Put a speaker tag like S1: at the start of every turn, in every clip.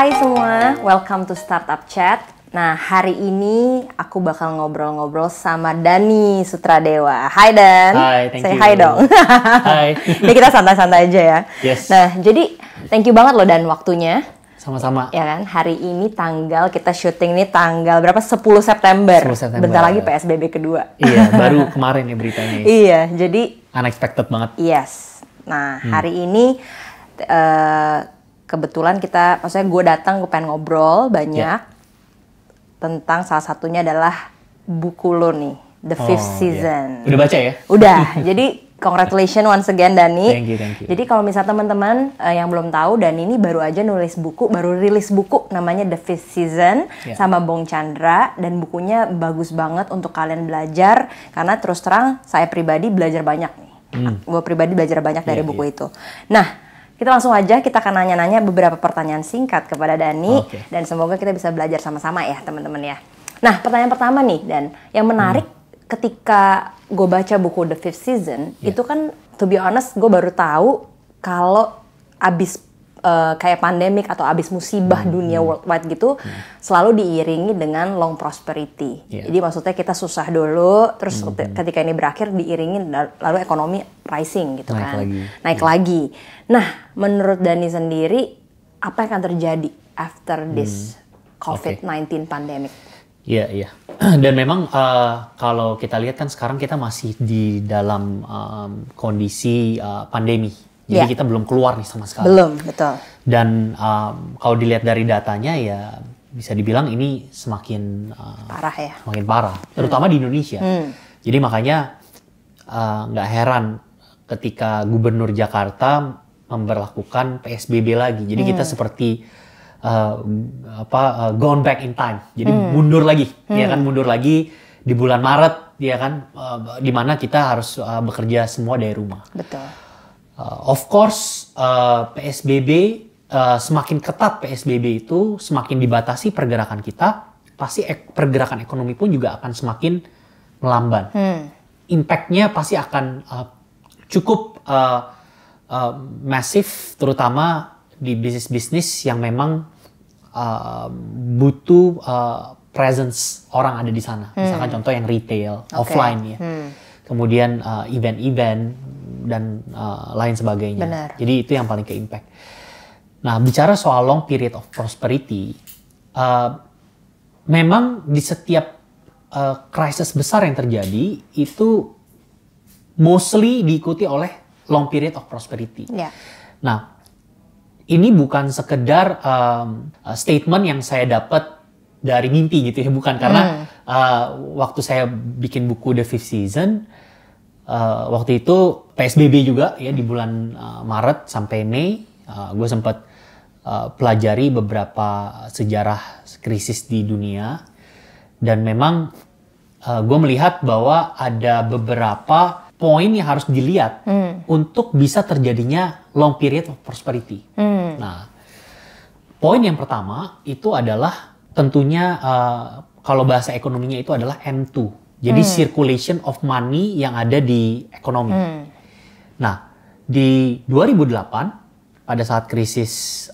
S1: Hai semua, welcome to Startup Chat. Nah, hari ini aku bakal ngobrol-ngobrol sama Dani Sutradewa. Hai Dan.
S2: Hai, thank
S1: Say
S2: you.
S1: hi dong.
S2: Hai.
S1: Ini kita santai-santai aja ya.
S2: Yes.
S1: Nah, jadi thank you banget loh Dan waktunya.
S2: Sama-sama.
S1: Ya kan, hari ini kita syuting nih tanggal berapa? 10 September.
S2: 10 September.
S1: Bentar lagi PSBB kedua.
S2: Iya, baru kemarin ya beritanya.
S1: Iya, jadi
S2: Unexpected banget.
S1: yes. Nah, hari ini kebetulan maksudnya gue datang, gue pengen ngobrol banyak tentang salah satunya adalah buku lo nih, The Fifth Season.
S2: Udah baca ya?
S1: Udah, jadi congratulations once again Dani.
S2: Thank you.
S1: Jadi kalau misalnya teman-teman yang belum tahu, Dani ini baru aja baru rilis buku namanya The Fifth Season sama Bong Chandra, dan bukunya bagus banget untuk kalian belajar, karena terus terang saya pribadi belajar banyak nih. Gue pribadi belajar banyak dari buku itu. Nah, kita langsung aja, kita akan nanya-nanya beberapa pertanyaan singkat kepada Dani, dan semoga kita bisa belajar sama-sama ya teman-teman ya. Nah, pertanyaan pertama nih Dan, yang menarik ketika gue baca buku The Fifth Season, itu kan to be honest gue baru tahu kalau abis kayak pandemik atau abis musibah dunia worldwide gitu, selalu diiringi dengan long prosperity. Jadi maksudnya kita susah dulu, terus ketika ini berakhir diiringi lalu ekonomi rising gitu naik lagi. Nah, menurut Dani sendiri apa yang akan terjadi after this COVID-19 pandemic?
S2: Iya. Dan memang kalau kita lihat kan sekarang kita masih di dalam kondisi pandemi. Jadi kita belum keluar nih sama sekali.
S1: Belum, betul.
S2: Dan kalau dilihat dari datanya ya bisa dibilang ini semakin
S1: parah ya.
S2: Semakin parah, terutama di Indonesia. Jadi makanya nggak heran ketika Gubernur Jakarta memberlakukan PSBB lagi. Jadi kita seperti gone back in time. Jadi mundur lagi, ya kan, mundur lagi di bulan Maret, ya kan, di mana kita harus bekerja semua dari rumah.
S1: Betul.
S2: Of course, PSBB semakin ketat PSBB itu, semakin dibatasi pergerakan kita, pasti pergerakan ekonomi pun juga akan semakin melamban. Impact-nya pasti akan cukup masif, terutama di bisnis-bisnis yang memang butuh presence orang ada di sana. Misalkan contoh yang retail, offline ya. Kemudian event-event dan lain sebagainya.
S1: Benar.
S2: Jadi itu yang paling ke-impact. Nah, bicara soal long period of prosperity, memang di setiap krisis besar yang terjadi itu mostly diikuti oleh long period of prosperity. Nah, ini bukan sekedar statement yang saya dapat dari mimpi gitu ya, bukan, karena waktu saya bikin buku The Fifth Season, waktu itu PSBB juga ya di bulan Maret sampai Mei, gue sempat pelajari beberapa sejarah krisis di dunia, dan memang gue melihat bahwa ada beberapa poin yang harus dilihat untuk bisa terjadinya long period of prosperity. Nah, poin yang pertama itu adalah tentunya kalau bahasa ekonominya itu adalah M2. Jadi circulation of money yang ada di ekonomi. Nah, di 2008 pada saat krisis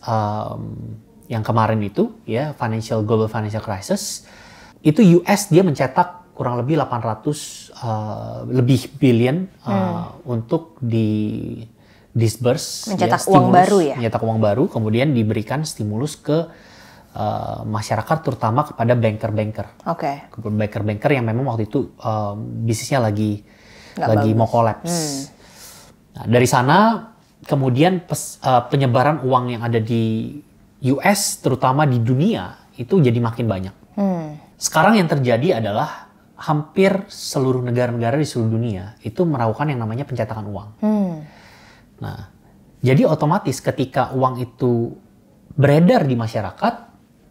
S2: yang kemarin itu ya, global financial crisis, itu US dia mencetak kurang lebih 800 lebih billion untuk di disburse,
S1: mencetak uang baru ya.
S2: Mencetak uang baru, kemudian diberikan stimulus ke masyarakat, terutama kepada banker-banker. Banker-banker yang memang waktu itu bisnisnya lagi mau kolaps. Nah, dari sana kemudian penyebaran uang yang ada di US, terutama di dunia, itu jadi makin banyak. Sekarang yang terjadi adalah hampir seluruh negara-negara di seluruh dunia itu melakukan yang namanya pencetakan uang. Nah, jadi otomatis ketika uang itu beredar di masyarakat,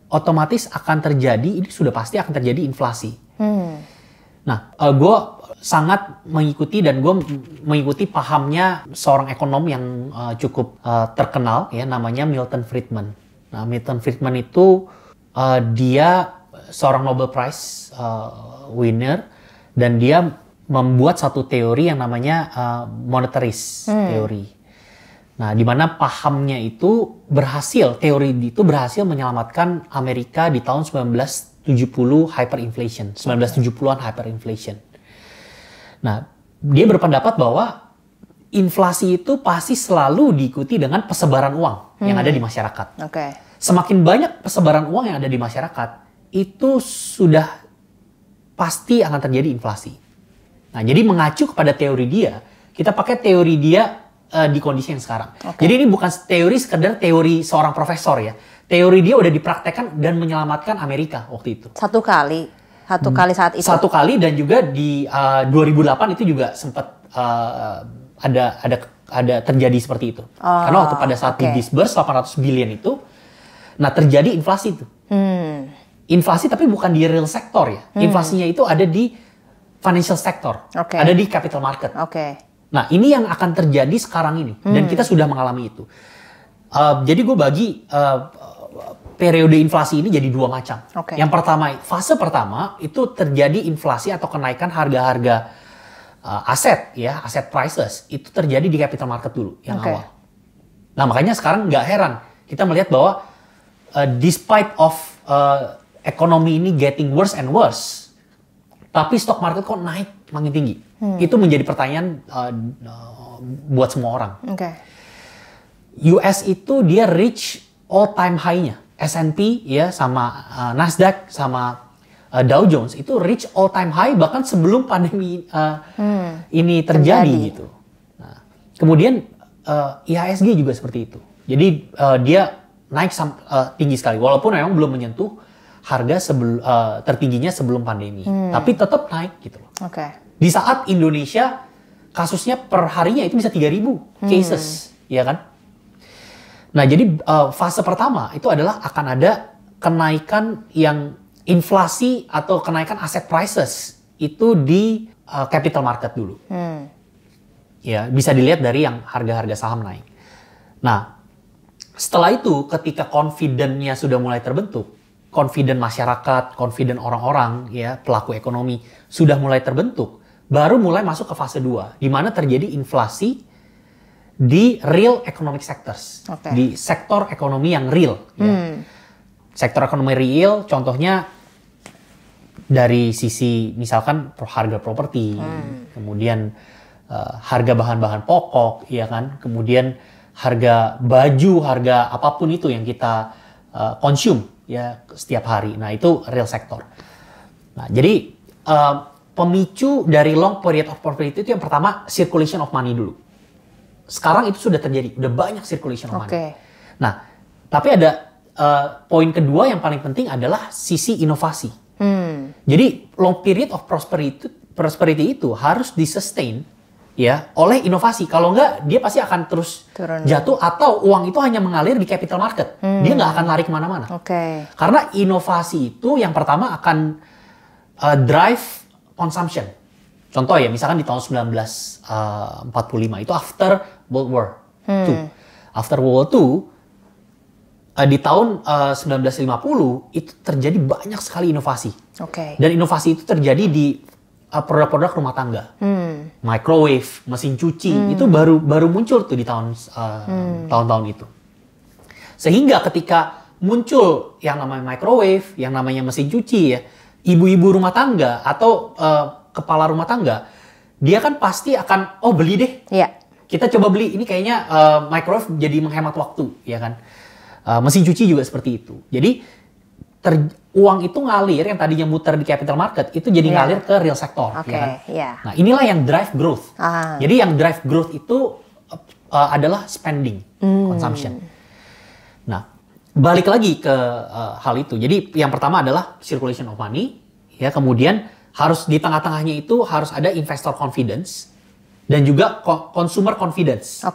S2: otomatis akan terjadi, ini sudah pasti akan terjadi inflasi. Nah, gue sangat mengikuti dan gue mengikuti pahamnya seorang ekonom yang cukup terkenal ya, namanya Milton Friedman. Nah, Milton Friedman itu dia seorang Nobel Prize winner, dan dia membuat satu teori yang namanya monetarist teori. Nah, di mana pahamnya itu berhasil, teori itu berhasil menyelamatkan Amerika di tahun 1970 hyperinflation, 1970-an hyperinflation. Nah, dia berpendapat bahwa inflasi itu pasti selalu diikuti dengan persebaran uang yang ada di masyarakat. Semakin banyak persebaran uang yang ada di masyarakat, itu sudah pasti akan terjadi inflasi. Nah, jadi mengacu kepada teori dia, kita pakai teori dia di kondisi yang sekarang. Jadi ini bukan teori sekedar teori seorang profesor ya. Teori dia udah dipraktekkan dan menyelamatkan Amerika waktu itu.
S1: Satu kali saat itu.
S2: Satu kali, dan juga di 2008 itu juga sempat ada terjadi seperti itu. Karena waktu pada saat di disburse 800 billion itu, nah terjadi inflasi itu. Inflasi tapi bukan di real sektor ya. Inflasinya itu ada di financial sector, ada di capital market. Nah, ini yang akan terjadi sekarang ini, dan kita sudah mengalami itu. Jadi gue bagi periode inflasi ini jadi dua macam. Yang pertama, fase pertama itu terjadi inflasi atau kenaikan harga-harga aset, ya, aset prices itu terjadi di capital market dulu yang awal. Nah, makanya sekarang nggak heran kita melihat bahwa despite of ekonomi ini getting worse and worse, tapi stock market kok naik makin tinggi. Itu menjadi pertanyaan buat semua orang. US itu dia reach all time high-nya. S&P ya sama Nasdaq sama Dow Jones itu reach all time high bahkan sebelum pandemi ini terjadi gitu. Nah, kemudian IHSG juga seperti itu. Jadi dia naik tinggi sekali walaupun memang belum menyentuh harga tertingginya sebelum pandemi. Tapi tetap naik gitu loh. Di saat Indonesia kasusnya per harinya itu bisa 3.000 cases, ya kan? Nah, jadi fase pertama itu adalah akan ada kenaikan yang inflasi atau kenaikan aset prices itu di capital market dulu. Ya, bisa dilihat dari yang harga-harga saham naik. Nah, setelah itu ketika confidence-nya sudah mulai terbentuk, confident masyarakat, confident orang-orang, ya pelaku ekonomi sudah mulai terbentuk, baru mulai masuk ke fase 2, di mana terjadi inflasi di real economic sectors, di sektor ekonomi yang real. Ya. Sektor ekonomi real, contohnya dari sisi misalkan harga properti, kemudian harga bahan-bahan pokok, ya kan, kemudian harga baju, harga apapun itu yang kita consume ya setiap hari. Nah, itu real sector. Nah, jadi pemicu dari long period of prosperity itu yang pertama circulation of money dulu. Sekarang itu sudah terjadi, udah banyak circulation of money. Nah, tapi ada poin kedua yang paling penting adalah sisi inovasi. Jadi long period of prosperity itu harus disustain ya oleh inovasi. Kalau enggak, dia pasti akan terus jatuh atau uang itu hanya mengalir di capital market. Dia nggak akan lari kemana-mana. Karena inovasi itu yang pertama akan drive consumption. Contoh ya, misalkan di tahun 1945 itu after World War II. After World War II, di tahun 1950 itu terjadi banyak sekali inovasi. Dan inovasi itu terjadi di produk-produk rumah tangga. Microwave, mesin cuci, itu baru muncul tuh di tahun-tahun itu. Sehingga ketika muncul yang namanya microwave, yang namanya mesin cuci ya, ibu-ibu rumah tangga atau kepala rumah tangga, dia kan pasti akan, oh beli deh. Kita coba beli, ini kayaknya microwave jadi menghemat waktu, ya kan. Mesin cuci juga seperti itu. Jadi uang itu ngalir, yang tadinya muter di capital market, itu jadi ngalir ke real sector. Ya kan? Nah, inilah yang drive growth. Jadi yang drive growth itu adalah spending, consumption. Nah, balik lagi ke hal itu. Jadi yang pertama adalah circulation of money, ya, kemudian harus di tengah-tengahnya itu harus ada investor confidence dan juga consumer confidence.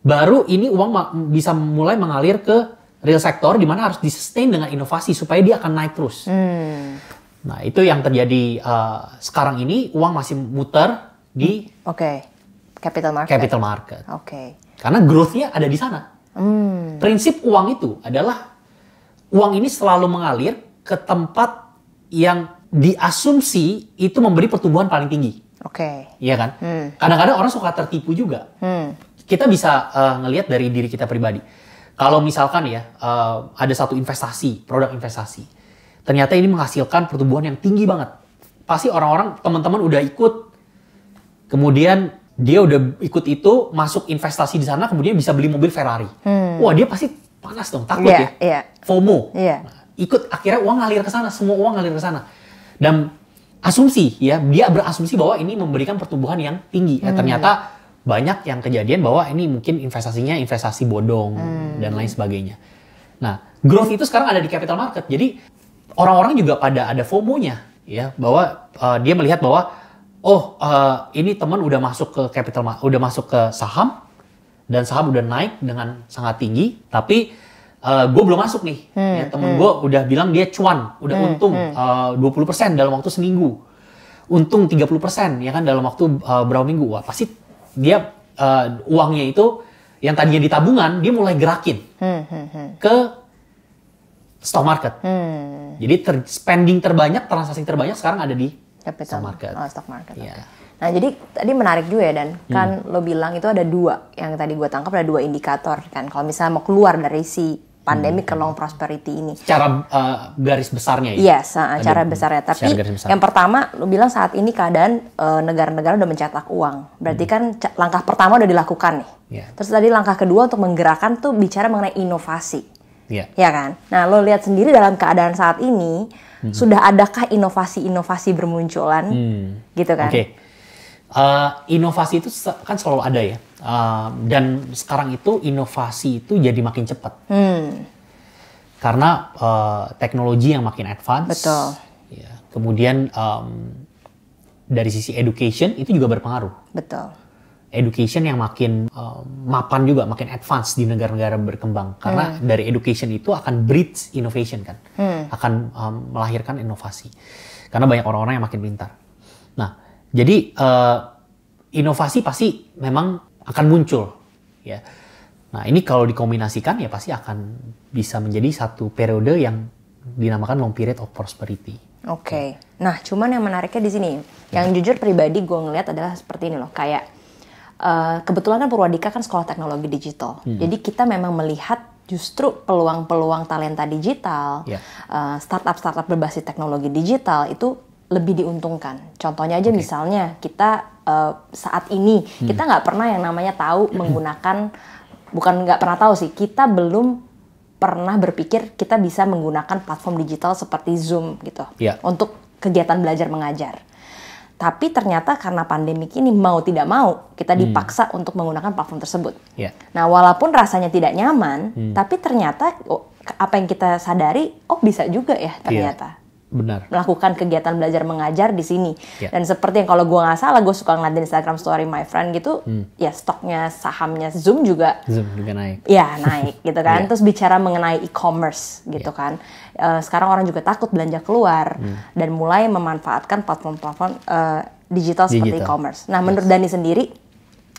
S2: Baru ini uang bisa mulai mengalir ke real sector di mana harus disustain dengan inovasi supaya dia akan naik terus. Nah, itu yang terjadi sekarang ini, uang masih muter di
S1: capital market.
S2: Karena growth-nya ada di sana. Prinsip uang itu adalah uang ini selalu mengalir ke tempat yang diasumsi itu memberi pertumbuhan paling tinggi. Iya kan? Kadang-kadang orang suka tertipu juga. kita bisa ngelihat dari diri kita pribadi. Kalau misalkan ya ada satu investasi, produk investasi, ternyata ini menghasilkan pertumbuhan yang tinggi banget. Pasti orang-orang, teman-teman udah ikut, kemudian dia udah ikut itu, masuk investasi di sana, kemudian bisa beli mobil Ferrari. Wah, dia pasti panas dong, takut FOMO. Nah, ikut, akhirnya uang ngalir ke sana, semua uang ngalir ke sana. Dan asumsi ya, dia berasumsi bahwa ini memberikan pertumbuhan yang tinggi. Ternyata banyak yang kejadian bahwa ini mungkin investasinya investasi bodong dan lain sebagainya. Nah, growth itu sekarang ada di capital market. Jadi orang-orang juga pada ada FOMO-nya ya, bahwa dia melihat bahwa ini teman udah masuk ke udah masuk ke saham dan saham udah naik dengan sangat tinggi, tapi gue belum masuk nih. Ya, temen gue udah bilang dia cuan, udah untung 20% dalam waktu seminggu. Untung 30% ya kan dalam waktu berapa minggu. Wah, pasti dia uangnya itu yang tadinya di tabungan dia mulai gerakin ke stock market. Jadi spending terbanyak, transaksi terbanyak sekarang ada di stock market.
S1: Stock market. Yeah. Nah, jadi tadi menarik juga ya, Dan. Kan lo bilang itu ada dua, yang tadi gue tangkap ada dua indikator kan. Kalau misalnya mau keluar dari si pandemic ke long prosperity ini.
S2: Cara garis besarnya ya?
S1: Yes, cara besarnya. Tapi yang pertama, lu bilang saat ini keadaan negara-negara udah mencetak uang. Berarti kan langkah pertama udah dilakukan nih. Yeah. Terus tadi langkah kedua untuk menggerakkan tuh bicara mengenai inovasi. Ya kan? Nah, lo lihat sendiri dalam keadaan saat ini, sudah adakah inovasi-inovasi bermunculan? Gitu kan?
S2: Oke. Inovasi itu kan selalu ada ya. Dan sekarang itu inovasi itu jadi makin cepat. Karena teknologi yang makin advance.
S1: Betul.
S2: Ya, kemudian dari sisi education itu juga berpengaruh.
S1: Betul.
S2: Education yang makin mapan juga, makin advance di negara-negara berkembang. Karena dari education itu akan breed innovation kan. Akan melahirkan inovasi. Karena banyak orang-orang yang makin pintar. Nah, jadi inovasi pasti memang akan muncul, ya. Nah, ini kalau dikombinasikan ya pasti akan bisa menjadi satu periode yang dinamakan long period of prosperity.
S1: Oke. Nah, cuman yang menariknya di sini, yang jujur pribadi gue ngelihat adalah seperti ini loh, kayak kebetulan kan Purwadika kan sekolah teknologi digital, jadi kita memang melihat justru peluang-peluang talenta digital, startup-startup berbasis teknologi digital itu lebih diuntungkan. Contohnya aja misalnya kita saat ini kita nggak pernah yang namanya tahu menggunakan, bukan nggak pernah tahu sih, kita belum pernah berpikir kita bisa menggunakan platform digital seperti Zoom gitu untuk kegiatan belajar mengajar. Tapi ternyata karena pandemik ini mau tidak mau kita dipaksa untuk menggunakan platform tersebut. Nah, walaupun rasanya tidak nyaman, tapi ternyata apa yang kita sadari, bisa juga ya ternyata.
S2: Benar.
S1: Melakukan kegiatan belajar mengajar di sini. Dan seperti yang kalau gue nggak salah, gue suka ngeliat di Instagram story my friend gitu, ya stoknya sahamnya Zoom juga
S2: naik.
S1: Ya naik gitu kan. Terus bicara mengenai e-commerce gitu kan. Sekarang orang juga takut belanja keluar dan mulai memanfaatkan platform-platform digital seperti e-commerce. Nah, menurut Dani sendiri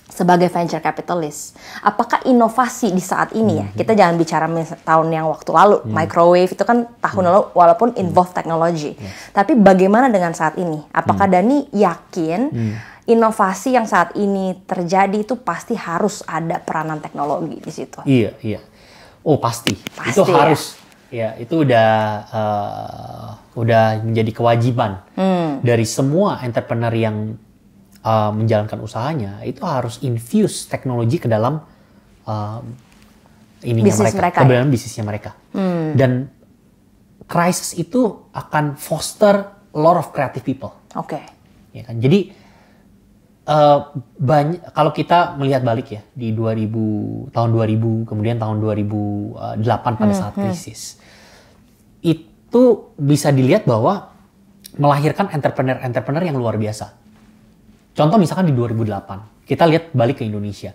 S1: sebagai venture capitalist, apakah inovasi di saat ini ya, kita jangan bicara tahun yang waktu lalu, microwave itu kan tahun lalu walaupun involve teknologi, tapi bagaimana dengan saat ini? Apakah Dani yakin inovasi yang saat ini terjadi itu pasti harus ada peranan teknologi di situ?
S2: Iya. Oh pasti itu ya? Harus. Ya, itu udah menjadi kewajiban dari semua entrepreneur yang menjalankan usahanya, itu harus infuse teknologi ke dalam ke dalam bisnisnya mereka. Dan crisis itu akan foster a lot of creative people. Ya kan? Jadi kalau kita melihat balik ya di tahun 2000 kemudian tahun 2008 pada saat krisis, itu bisa dilihat bahwa melahirkan entrepreneur yang luar biasa. Contoh misalkan di 2008, kita lihat balik ke Indonesia.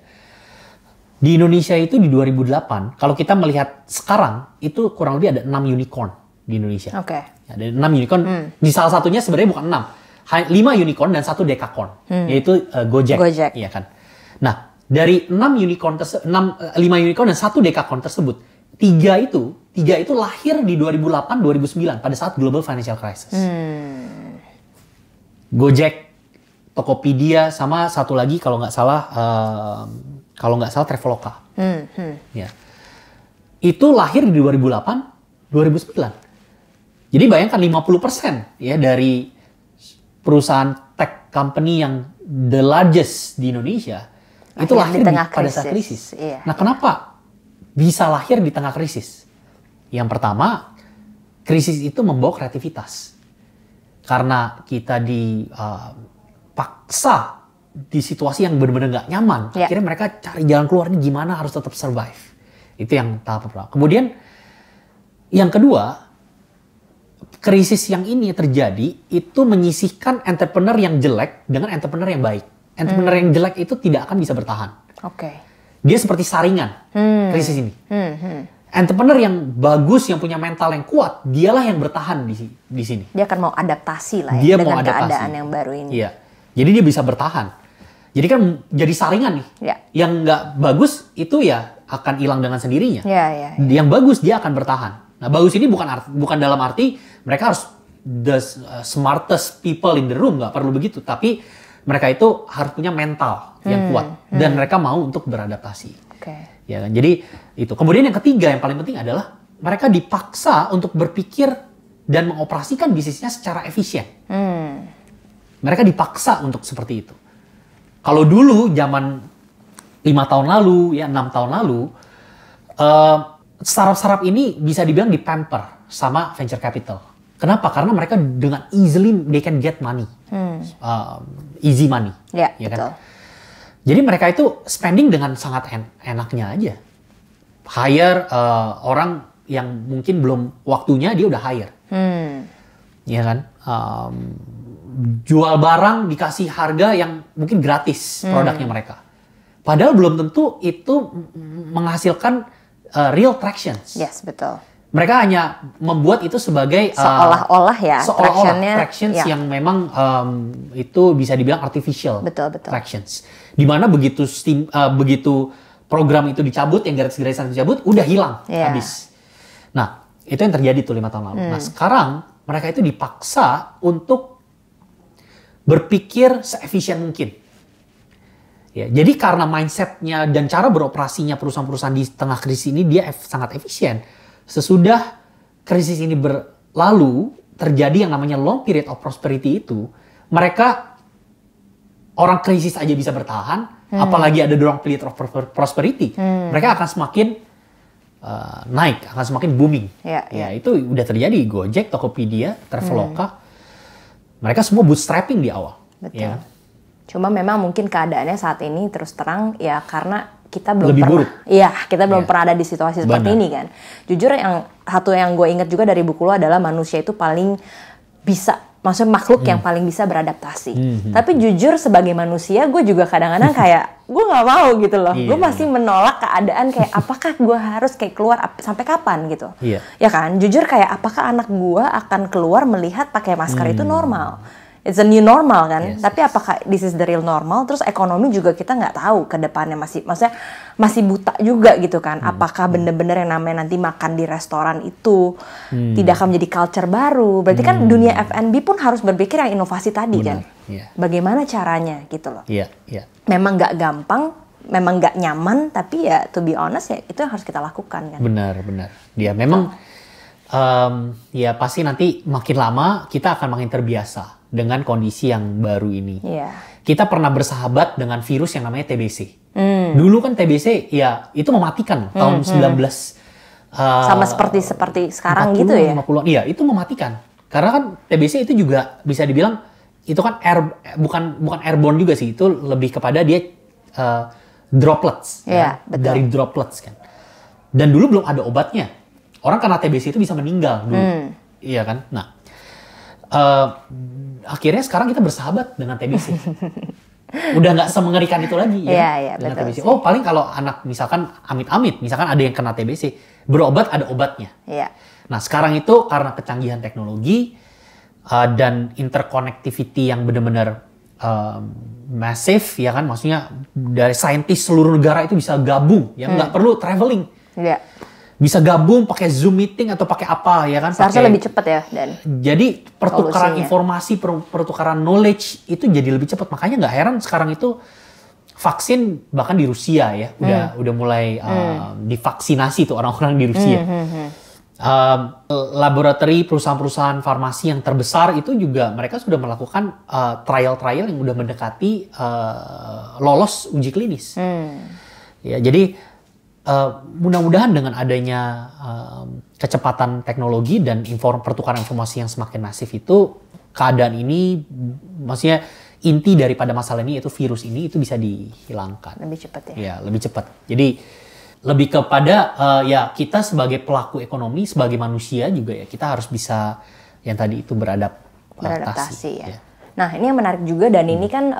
S2: Di Indonesia itu di 2008, kalau kita melihat sekarang, itu kurang lebih ada 6 unicorn di Indonesia. Ada 6 unicorn, di salah satunya sebenarnya bukan 6, 5 unicorn dan 1 decacorn, yaitu Gojek. Iya kan? Nah, dari 5 unicorn dan 1 decacorn tersebut, 3 itu lahir di 2008-2009 pada saat global financial crisis. Gojek, Tokopedia, sama satu lagi kalau nggak salah Traveloka. Ya. Itu lahir di 2008, 2009. Jadi bayangkan 50% ya dari perusahaan tech company yang the largest di Indonesia itu lahir pada saat krisis.
S1: Iya.
S2: Nah, kenapa bisa lahir di tengah krisis? Yang pertama, krisis itu membawa kreativitas. Karena kita dipaksa di situasi yang benar-benar nggak nyaman. Akhirnya mereka cari jalan keluarnya gimana harus tetap survive. Itu yang tahap pertama. Kemudian yang kedua, krisis yang ini terjadi itu menyisihkan entrepreneur yang jelek dengan entrepreneur yang baik. Entrepreneur yang jelek itu tidak akan bisa bertahan. Dia seperti saringan krisis ini. Entrepreneur yang bagus, yang punya mental yang kuat, dialah yang bertahan di sini.
S1: Dia akan mau adaptasi lah ya dengan keadaan yang baru ini.
S2: Iya. Jadi dia bisa bertahan. Jadi kan jadi saringan nih. Yang nggak bagus itu ya akan hilang dengan sendirinya. Yang bagus dia akan bertahan. Nah, bagus ini bukan dalam arti mereka harus the smartest people in the room, nggak perlu begitu. Tapi mereka itu harus punya mental yang kuat dan mereka mau untuk beradaptasi. Ya kan? Jadi itu. Kemudian yang ketiga yang paling penting adalah mereka dipaksa untuk berpikir dan mengoperasikan bisnisnya secara efisien. Mereka dipaksa untuk seperti itu. Kalau dulu zaman 5 tahun lalu, ya 6 tahun lalu, startup-startup ini bisa dibilang dipamper sama venture capital. Kenapa? Karena mereka dengan easily they can get money, easy money,
S1: ya
S2: kan?
S1: Betul.
S2: Jadi mereka itu spending dengan sangat enaknya aja. Hire orang yang mungkin belum waktunya dia udah hire, ya kan? Jual barang dikasih harga yang mungkin gratis produknya mereka. Padahal belum tentu itu menghasilkan real tractions.
S1: Yes, betul.
S2: Mereka hanya membuat itu sebagai
S1: seolah-olah ya
S2: tractions yang memang itu bisa dibilang artificial.
S1: Betul.
S2: Tractions. Dimana begitu program itu dicabut, yang gratis-gratisan dicabut, udah hilang, habis. Nah, itu yang terjadi tuh 5 tahun lalu. Nah, sekarang mereka itu dipaksa untuk berpikir seefisien mungkin. Ya, jadi karena mindsetnya dan cara beroperasinya perusahaan-perusahaan di tengah krisis ini dia sangat efisien. Sesudah krisis ini berlalu, terjadi yang namanya long period of prosperity itu, mereka orang krisis aja bisa bertahan, apalagi ada long period of prosperity, mereka akan semakin naik, akan semakin booming. Ya, itu udah terjadi. Gojek, Tokopedia, Traveloka, mereka semua bootstrapping di awal.
S1: Betul. Ya. Cuma memang mungkin keadaannya saat ini terus terang ya karena kita belum
S2: lebih
S1: pernah,
S2: buruk.
S1: Iya, kita belum pernah ada di situasi seperti ini kan. Jujur yang satu yang gue ingat juga dari buku lo adalah manusia itu paling bisa, maksudnya makhluk yang paling bisa beradaptasi. Tapi jujur sebagai manusia gue juga kadang-kadang kayak gue nggak mau gitu loh. Gue masih menolak keadaan kayak apakah gue harus kayak keluar sampai kapan gitu. Ya kan, jujur kayak apakah anak gue akan keluar melihat pakai masker itu normal. It's a new normal kan, tapi apakah this is the real normal? Terus ekonomi juga kita nggak tahu ke depannya maksudnya masih buta juga gitu kan. Apakah bener-bener yang namanya nanti makan di restoran itu tidak akan menjadi culture baru? Berarti kan dunia F&B pun harus berpikir yang inovasi tadi kan. Bagaimana caranya gitu loh. Memang nggak gampang, memang nggak nyaman, tapi ya to be honest ya itu yang harus kita lakukan kan.
S2: Benar. Dia memang ya pasti nanti makin lama kita akan makin terbiasa dengan kondisi yang baru ini. Kita pernah bersahabat dengan virus yang namanya TBC. Dulu kan TBC ya itu mematikan tahun 19
S1: sama seperti sekarang 40, gitu ya.
S2: 50-an. Iya, itu mematikan. Karena kan TBC itu juga bisa dibilang itu kan bukan airborne juga sih, itu lebih kepada dia droplets dari droplets kan. Dan dulu belum ada obatnya. Orang karena TBC itu bisa meninggal dulu. Iya kan? Nah, akhirnya sekarang kita bersahabat dengan TBC. Udah nggak semengerikan itu lagi ya dengan TBC. Oh, paling kalau anak misalkan amit-amit, misalkan ada yang kena TBC, berobat ada obatnya. Nah, sekarang itu karena kecanggihan teknologi dan interconnectivity yang benar-benar masif, ya kan? Maksudnya dari saintis seluruh negara itu bisa gabung, ya nggak perlu traveling. bisa gabung pakai Zoom meeting atau pakai apa ya kan?
S1: Seharusnya lebih cepat ya, Dan.
S2: Jadi pertukaran informasi, pertukaran knowledge itu jadi lebih cepat. Makanya nggak heran sekarang itu vaksin bahkan di Rusia ya, udah mulai divaksinasi tuh orang-orang di Rusia. Laboratori perusahaan-perusahaan farmasi yang terbesar itu juga mereka sudah melakukan trial-trial yang udah mendekati lolos uji klinis. Ya, jadi mudah-mudahan dengan adanya kecepatan teknologi dan pertukaran informasi yang semakin masif itu, keadaan ini, maksudnya inti daripada masalah ini yaitu virus ini itu bisa dihilangkan.
S1: Lebih cepat ya?
S2: Ya, lebih cepat. Jadi lebih kepada ya kita sebagai pelaku ekonomi, sebagai manusia juga ya kita harus bisa yang tadi itu beradaptasi ya.
S1: Nah, ini yang menarik juga, dan ini kan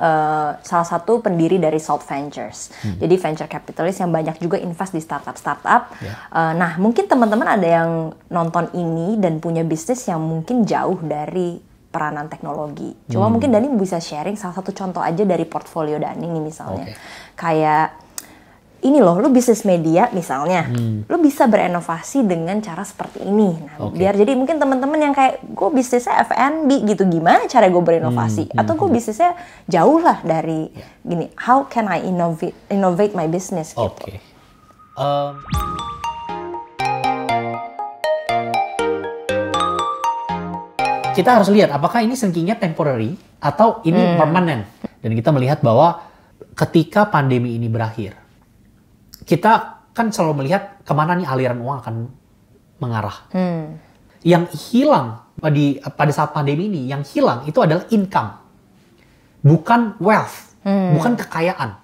S1: salah satu pendiri dari Salt Ventures. Jadi venture capitalist yang banyak juga invest di startup-startup. Nah, mungkin teman-teman ada yang nonton ini dan punya bisnis yang mungkin jauh dari peranan teknologi. Cuma mungkin Dani bisa sharing salah satu contoh aja dari portfolio Dani nih misalnya. Kayak ini loh, lu bisnis media misalnya, lu bisa berinovasi dengan cara seperti ini. Nah, biar jadi mungkin teman-teman yang kayak gue bisnisnya F&B gitu, gimana cara gue berinovasi? Atau gue bisnisnya jauh lah dari gini, how can I innovate my business gitu.
S2: Kita harus lihat apakah ini sengkingnya temporary atau ini permanent. Dan kita melihat bahwa ketika pandemi ini berakhir, kita kan selalu melihat kemana nih aliran uang akan mengarah. Yang hilang pada saat pandemi ini, yang hilang itu adalah income, bukan wealth, bukan kekayaan.